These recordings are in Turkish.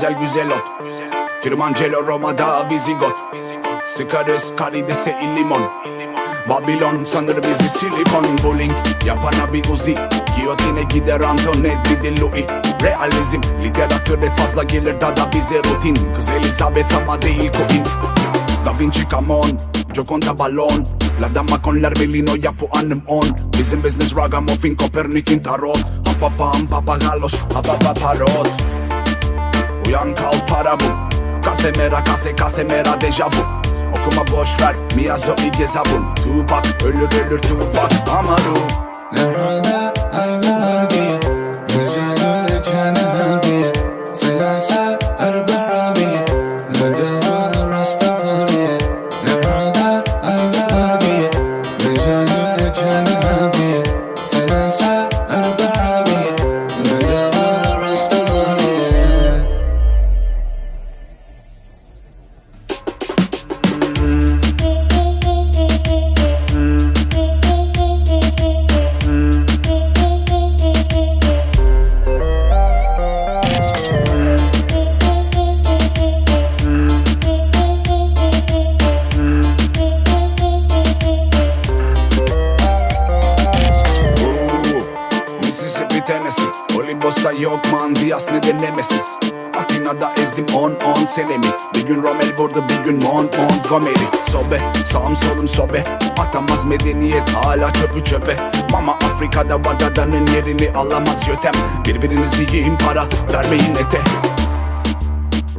güzel güzel ot. Kilimanjaro, Roma'da Visigot. Sıkarız karidese limon. Babilon sanır bizi silikon. Bowling yapana bir Uzi. Giyotine gider Antoinette bir de Louis. Realizm literatüre fazla gelir da bize rutin. Kız Elizabeth ama değil Queen. Da Vinci come on, Gioconda balon. La dama con l'arbelino ya puanım 10. Bizim business Ragamuffin, Kopernik'in tarot. Hapapam papagalos, hapapaparot. Uyan kal para bu. Kafe mera deja vu. Okuma boşver, Miyazaki gezabun. Tupac ölür Tupac Amaru. Nerede ayrılmadı Mücadele çeneldi Selase erberabi Ledeva Rastafari. Nerede ayrılmadı Mücadele çeneldi Selase erberabi Ledeva Rastafari. Mississippi, Tennessee. Olimpos'ta yok man Diaz ne de Nemesis. Atina'da ezdim 10 senemi. Bir gün Rommel vurdu bir gün Montgomery. Sobe sağım solum sobe. Atamaz medeniyet hala çöpü çöpe. Mama Afrika'da vadadanın yerini alamaz yötem. Birbirinizi yiyin para vermeyin ete.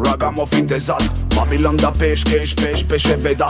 Ragamuffin tezat. Babilon'da peş peşe veda.